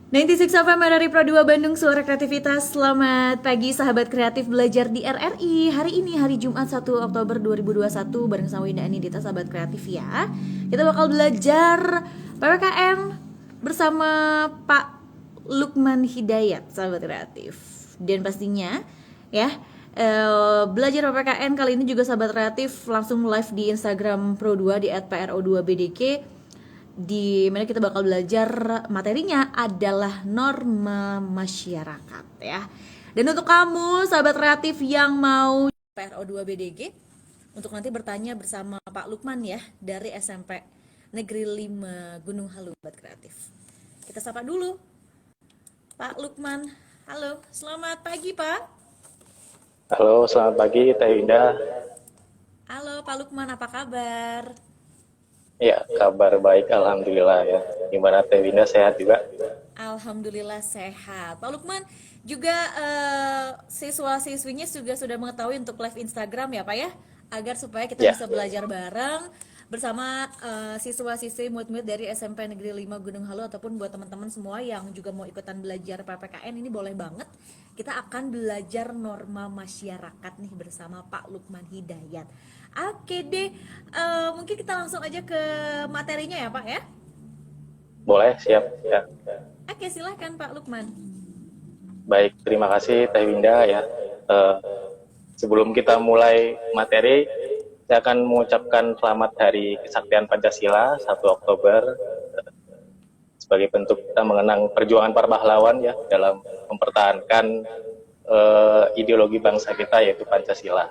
96 FM dari Pro 2 Bandung, Suara Kreativitas. Selamat pagi sahabat kreatif belajar di RRI. Hari ini hari Jumat 1 Oktober 2021 bareng sama Winda Anindita, sahabat kreatif ya. Kita bakal belajar PPKN bersama Pak Lukman Hidayat, sahabat kreatif. Dan pastinya ya, belajar PPKN kali ini juga sahabat kreatif langsung live di Instagram Pro 2 di @pro2bdk, di mana kita bakal belajar materinya adalah norma masyarakat ya. Dan untuk kamu sahabat kreatif yang mau PRO 2 BDG untuk nanti bertanya bersama Pak Lukman ya dari SMP Negeri 5 Gunung Halu, sahabat kreatif. Kita sapa dulu Pak Lukman. Halo, selamat pagi Pak. Halo, selamat pagi Teh Winda. Halo Pak Lukman, apa kabar? Ya, kabar baik, alhamdulillah ya. Gimana Teh Winda, sehat juga? Alhamdulillah sehat. Pak Lukman juga siswa-siswinya juga sudah mengetahui untuk live Instagram ya Pak ya, agar supaya kita Ya, bisa belajar bareng bersama siswa-siswi murid-murid dari SMP Negeri 5 Gunung Halu, ataupun buat teman-teman semua yang juga mau ikutan belajar PPKN ini boleh banget. Kita akan belajar norma masyarakat nih bersama Pak Lukman Hidayat. Oke deh, mungkin kita langsung aja ke materinya ya Pak ya. boleh, siap. Ya. Oke, silahkan Pak Lukman. Baik, terima kasih Teh Winda ya. Eh, Sebelum kita mulai materi, saya akan mengucapkan selamat Hari Kesaktian Pancasila 1 Oktober sebagai bentuk kita mengenang perjuangan para pahlawan ya dalam mempertahankan ideologi bangsa kita yaitu Pancasila.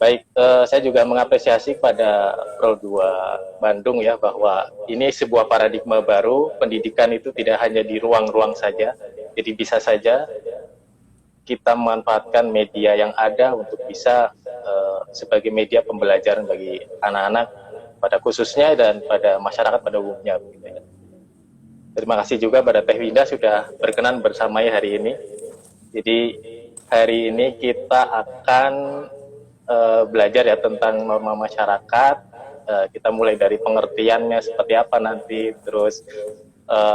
Baik, saya juga mengapresiasi kepada Pro 2 Bandung ya, bahwa ini sebuah paradigma baru, pendidikan itu tidak hanya di ruang-ruang saja, jadi bisa saja kita memanfaatkan media yang ada untuk bisa sebagai media pembelajaran bagi anak-anak pada khususnya dan pada masyarakat pada umumnya. Terima kasih juga pada Teh Winda sudah berkenan bersamai hari ini. Jadi hari ini kita akan belajar ya tentang norma masyarakat. Kita mulai dari pengertiannya seperti apa nanti, terus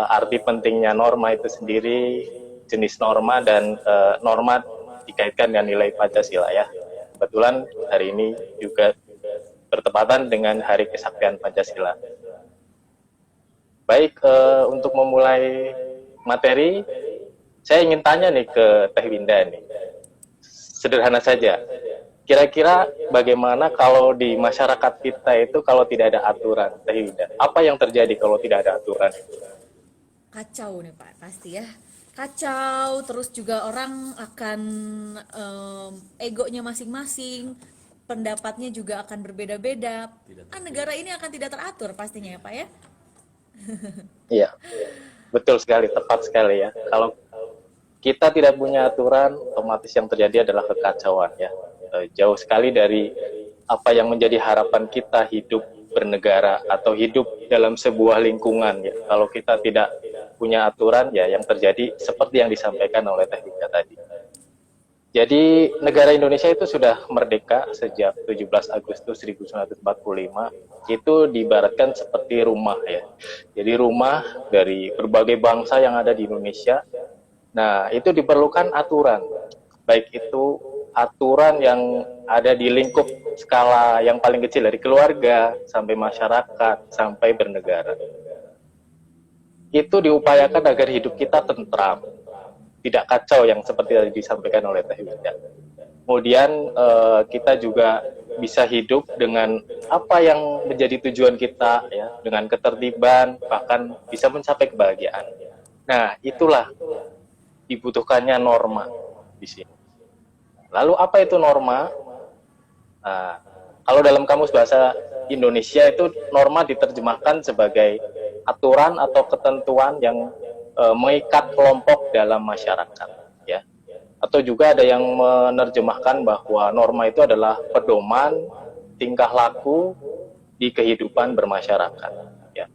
arti pentingnya norma itu sendiri, jenis norma, dan norma dikaitkan dengan nilai Pancasila ya. Kebetulan hari ini juga bertepatan dengan Hari Kesaktian Pancasila. Baik, untuk memulai materi, saya ingin tanya nih ke Teh Winda nih. Sederhana saja. Kira-kira bagaimana kalau di masyarakat kita itu kalau tidak ada aturan, Teh Winda? Apa yang terjadi kalau tidak ada aturan? Kacau nih Pak, pasti ya. Kacau, terus juga orang akan egonya masing-masing, pendapatnya juga akan berbeda-beda. Negara ini akan tidak teratur pastinya ya Pak ya. Iya, betul sekali, tepat sekali ya. Kalau kita tidak punya aturan, otomatis yang terjadi adalah kekacauan ya. Jauh sekali dari apa yang menjadi harapan kita hidup bernegara atau hidup dalam sebuah lingkungan ya. Kalau kita tidak punya aturan ya, yang terjadi seperti yang disampaikan oleh Teh Dika tadi. Jadi negara Indonesia itu sudah merdeka sejak 17 Agustus 1945. Itu diibaratkan seperti rumah ya. Jadi rumah dari berbagai bangsa yang ada di Indonesia. Nah, itu diperlukan aturan. Baik itu aturan yang ada di lingkup skala yang paling kecil, dari keluarga sampai masyarakat sampai bernegara. Itu diupayakan agar hidup kita tentram, tidak kacau yang seperti tadi disampaikan oleh Teh Winda. Kemudian kita juga bisa hidup dengan apa yang menjadi tujuan kita ya, dengan ketertiban, bahkan bisa mencapai kebahagiaan. Nah, itulah dibutuhkannya norma di sini. Lalu apa itu norma? Nah, kalau dalam kamus bahasa Indonesia itu norma diterjemahkan sebagai aturan atau ketentuan yang mengikat kelompok dalam masyarakat ya. Atau juga ada yang menerjemahkan bahwa norma itu adalah pedoman tingkah laku di kehidupan bermasyarakat ya.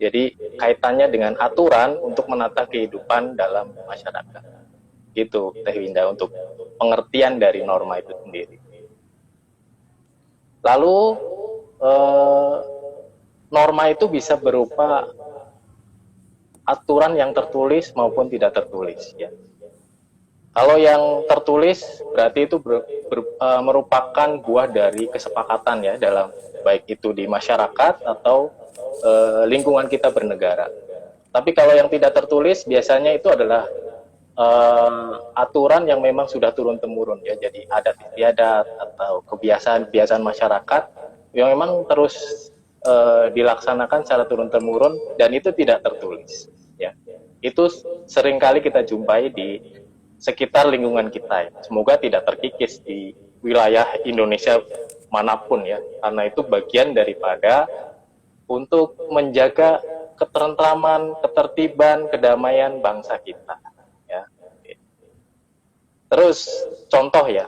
Jadi kaitannya dengan aturan untuk menata kehidupan dalam masyarakat. Gitu Teh Winda untuk pengertian dari norma itu sendiri. Lalu norma itu bisa berupa aturan yang tertulis maupun tidak tertulis ya. Kalau yang tertulis berarti itu merupakan buah dari kesepakatan ya, dalam baik itu di masyarakat atau lingkungan kita bernegara. Tapi kalau yang tidak tertulis biasanya itu adalah aturan yang memang sudah turun temurun ya, jadi adat istiadat atau kebiasaan masyarakat yang memang terus dilaksanakan secara turun temurun dan itu tidak tertulis ya. Itu seringkali kita jumpai di sekitar lingkungan kita. Semoga tidak terkikis di wilayah Indonesia manapun ya, karena itu bagian daripada untuk menjaga ketentraman, ketertiban, kedamaian bangsa kita ya. Terus contoh ya,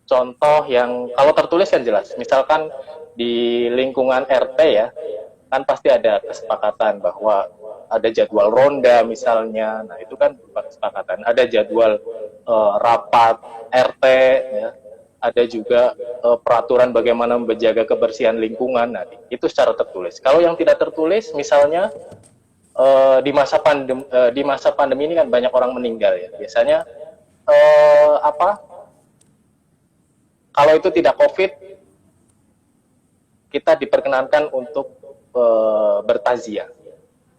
contoh yang kalau tertulis kan jelas, misalkan di lingkungan RT ya, kan pasti ada kesepakatan bahwa ada jadwal ronda misalnya, nah itu kan kesepakatan. Ada jadwal rapat RT, ya. Ada juga peraturan bagaimana menjaga kebersihan lingkungan, nah itu secara tertulis. Kalau yang tidak tertulis, misalnya di masa pandemi ini kan banyak orang meninggal ya. Biasanya kalau itu tidak COVID, kita diperkenankan untuk bertaziah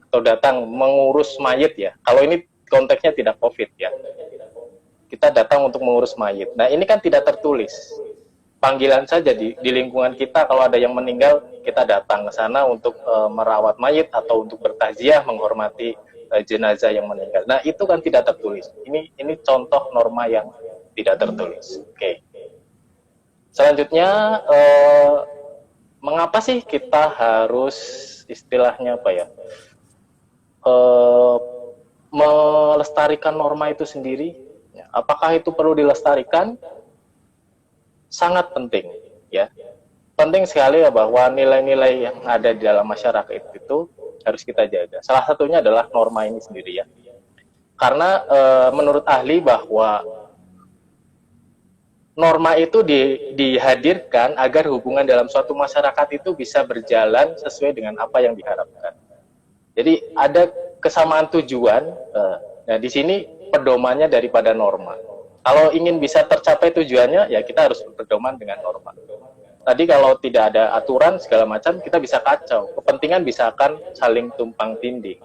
atau datang mengurus mayit ya. Kalau ini konteksnya tidak COVID ya, kita datang untuk mengurus mayit. Nah ini kan tidak tertulis, panggilan saja di lingkungan kita, kalau ada yang meninggal kita datang ke sana untuk merawat mayit atau untuk bertaziah menghormati jenazah yang meninggal. Nah itu kan tidak tertulis. Ini contoh norma yang tidak tertulis. Oke. Selanjutnya mengapa sih kita harus istilahnya apa ya, melestarikan norma itu sendiri? Apakah itu perlu dilestarikan? Sangat penting ya. Penting sekali ya bahwa nilai-nilai yang ada di dalam masyarakat itu harus kita jaga. Salah satunya adalah norma ini sendiri ya. Karena menurut ahli bahwa norma itu dihadirkan agar hubungan dalam suatu masyarakat itu bisa berjalan sesuai dengan apa yang diharapkan. Jadi ada kesamaan tujuan. Nah di sini pedomannya daripada norma. Kalau ingin bisa tercapai tujuannya, ya kita harus berpedoman dengan norma. Tadi kalau tidak ada aturan segala macam, kita bisa kacau. Kepentingan bisa akan saling tumpang tindih,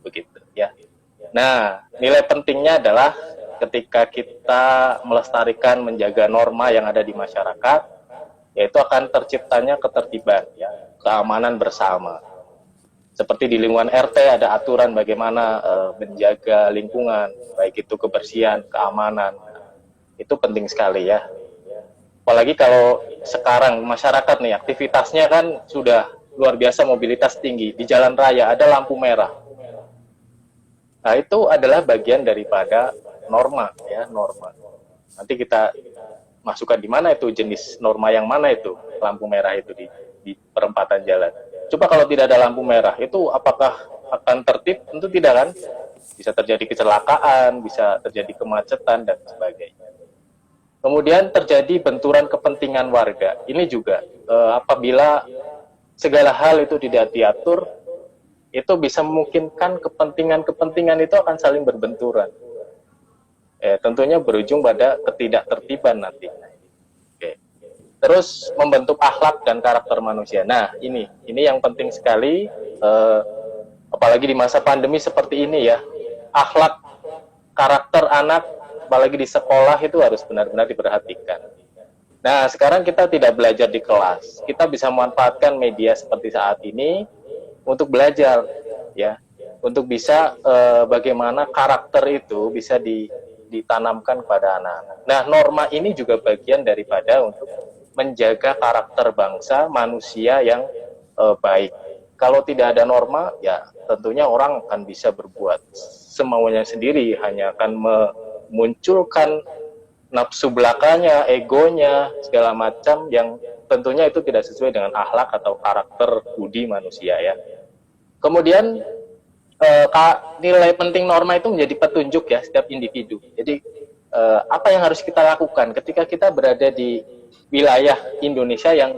begitu ya. Nah, nilai pentingnya adalah ketika kita melestarikan, menjaga norma yang ada di masyarakat, yaitu akan terciptanya ketertiban, ya, keamanan bersama. Seperti di lingkungan RT ada aturan bagaimana menjaga lingkungan, baik itu kebersihan, keamanan. Itu penting sekali ya. Apalagi kalau sekarang masyarakat nih aktivitasnya kan sudah luar biasa, mobilitas tinggi. Di jalan raya ada lampu merah. Nah, itu adalah bagian daripada norma ya, norma. Nanti kita masukkan di mana itu jenis norma yang mana itu lampu merah itu di perempatan jalan. Coba kalau tidak ada lampu merah, itu apakah akan tertib? Tentu tidak kan? Bisa terjadi kecelakaan, bisa terjadi kemacetan, dan sebagainya. Kemudian terjadi benturan kepentingan warga. Ini juga apabila segala hal itu tidak diatur, itu bisa memungkinkan kepentingan-kepentingan itu akan saling berbenturan. Tentunya berujung pada ketidaktertiban nanti. Terus membentuk akhlak dan karakter manusia. Nah, ini yang penting sekali, apalagi di masa pandemi seperti ini ya. Akhlak, karakter anak, apalagi di sekolah itu harus benar-benar diperhatikan. Nah, sekarang kita tidak belajar di kelas. Kita bisa memanfaatkan media seperti saat ini untuk belajar, ya, untuk bisa bagaimana karakter itu bisa ditanamkan kepada anak-anak. Nah, norma ini juga bagian daripada untuk menjaga karakter bangsa, manusia yang baik. Kalau tidak ada norma, ya tentunya orang akan bisa berbuat semaunya sendiri, hanya akan memunculkan nafsu belakanya, egonya, segala macam yang tentunya itu tidak sesuai dengan akhlak atau karakter budi manusia ya. Kemudian nilai penting norma itu menjadi petunjuk ya setiap individu. Jadi apa yang harus kita lakukan ketika kita berada di wilayah Indonesia yang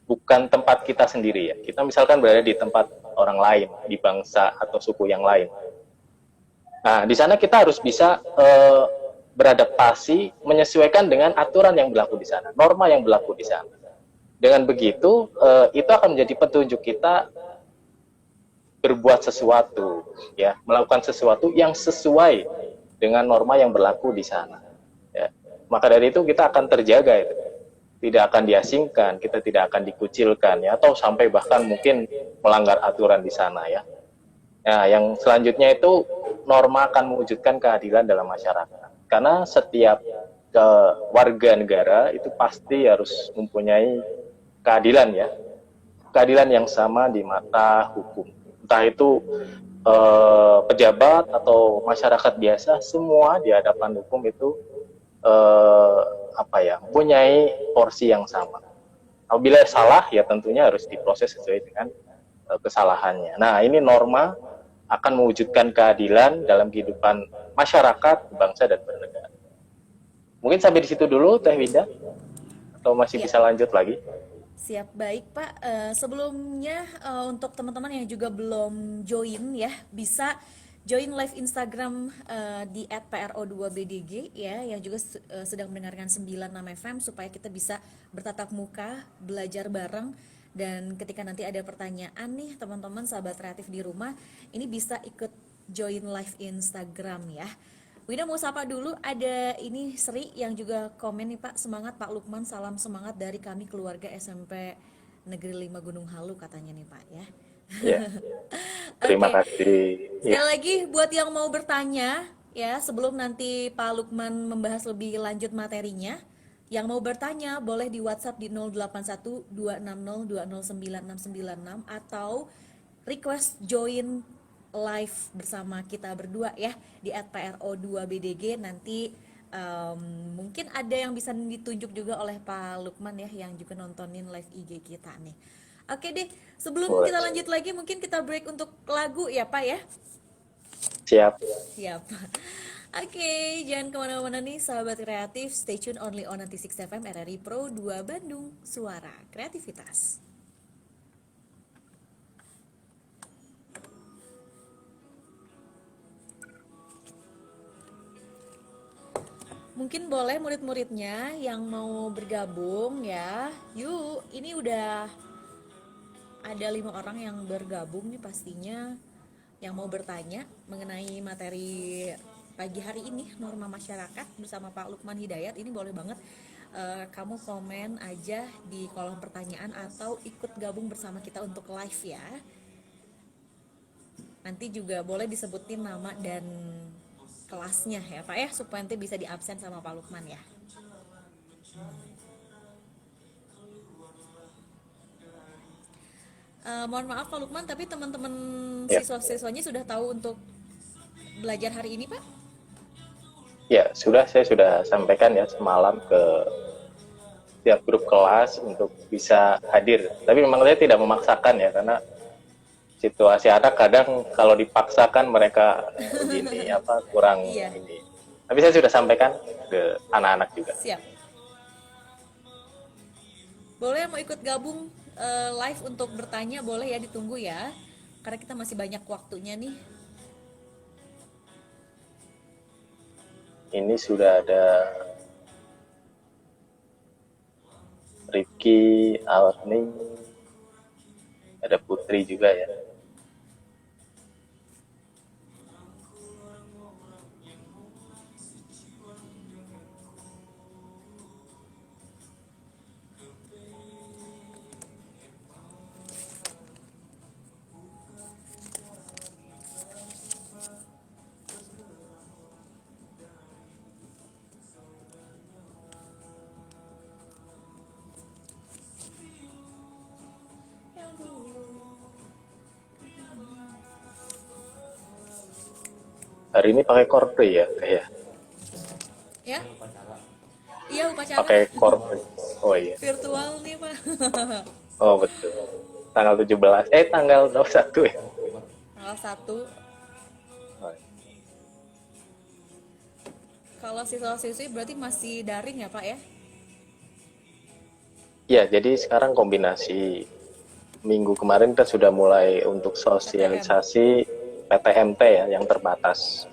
bukan tempat kita sendiri ya. Kita misalkan berada di tempat orang lain, di bangsa atau suku yang lain. Nah, di sana kita harus bisa beradaptasi, menyesuaikan dengan aturan yang berlaku di sana, norma yang berlaku di sana. Dengan begitu, itu akan menjadi petunjuk kita berbuat sesuatu, ya, melakukan sesuatu yang sesuai dengan norma yang berlaku di sana. Ya. Maka dari itu kita akan terjaga itu. Tidak akan diasingkan, kita tidak akan dikucilkan, ya, atau sampai bahkan mungkin melanggar aturan di sana, ya. Nah, yang selanjutnya itu norma akan mewujudkan keadilan dalam masyarakat. Karena setiap warga negara itu pasti harus mempunyai keadilan, ya, keadilan yang sama di mata hukum. Entah itu pejabat atau masyarakat biasa, semua di hadapan hukum itu mempunyai porsi yang sama. Apabila salah, ya tentunya harus diproses sesuai dengan kesalahannya. Nah, ini norma akan mewujudkan keadilan dalam kehidupan masyarakat, bangsa, dan bernegara. Mungkin sampai di situ dulu, Teh Winda, atau masih bisa lanjut lagi? Siap, baik Pak. Sebelumnya untuk teman-teman yang juga belum join ya, bisa join live Instagram di @pro2bdg ya, yang juga sedang mendengarkan 96 FM supaya kita bisa bertatap muka, belajar bareng. Dan ketika nanti ada pertanyaan nih teman-teman sahabat kreatif di rumah, ini bisa ikut join live Instagram ya. Wida mau sapa dulu, ada ini Sri yang juga komen nih Pak, semangat Pak Lukman, salam semangat dari kami keluarga SMP Negeri 5 Gunung Halu katanya nih Pak ya. Ya. Terima kasih. Sekali lagi buat yang mau bertanya ya, sebelum nanti Pak Lukman membahas lebih lanjut materinya, yang mau bertanya boleh di WhatsApp di 081260209696 atau request join live bersama kita berdua ya di @pro2bdg. Nanti mungkin ada yang bisa ditunjuk juga oleh Pak Lukman ya yang juga nontonin live IG kita nih. Oke deh, sebelum kita lanjut lagi mungkin kita break untuk lagu ya Pak ya. Siap. Siap. Oke, jangan kemana-mana nih sahabat kreatif, stay tune only on 96 FM RRI Pro 2 Bandung, suara kreativitas. Mungkin boleh murid-muridnya yang mau bergabung ya. Yuk, ini udah ada 5 orang yang bergabung nih pastinya, yang mau bertanya mengenai materi pagi hari ini, norma masyarakat bersama Pak Lukman Hidayat. Ini boleh banget kamu komen aja di kolom pertanyaan atau ikut gabung bersama kita untuk live ya. Nanti juga boleh disebutin nama dan kelasnya ya Pak ya, supaya nanti bisa diabsen sama Pak Lukman ya. Mohon maaf Pak Lukman, tapi teman-teman siswa-siswanya sudah tahu untuk belajar hari ini Pak? Ya, saya sudah sampaikan ya semalam ke tiap grup kelas untuk bisa hadir. Tapi memang saya tidak memaksakan ya, karena situasi anak kadang kalau dipaksakan mereka kurang ini. Tapi saya sudah sampaikan ke anak-anak juga. Siap. Boleh mau ikut gabung live untuk bertanya, boleh ya, ditunggu ya. Karena kita masih banyak waktunya nih. Ini sudah ada Rifki, Alni, ada Putri juga ya. Hari ini pakai Corpay ya, kayak. Ya? Iya, upacara. Pakai Corpay. Oh iya. Virtual nih, Pak. Oh, betul. Tanggal 17. Tanggal 21 ya. Tanggal 1. Kalau siswa-siswi berarti masih daring ya, Pak ya? Ya, jadi sekarang kombinasi. Minggu kemarin kita sudah mulai untuk PTM. sosialisasi PTMT ya, yang terbatas.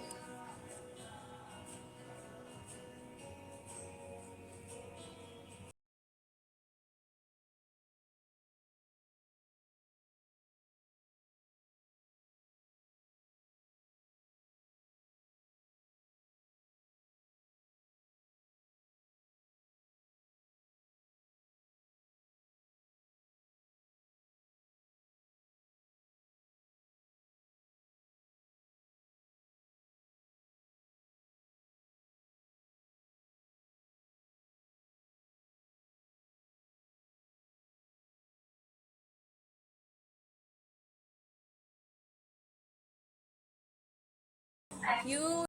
You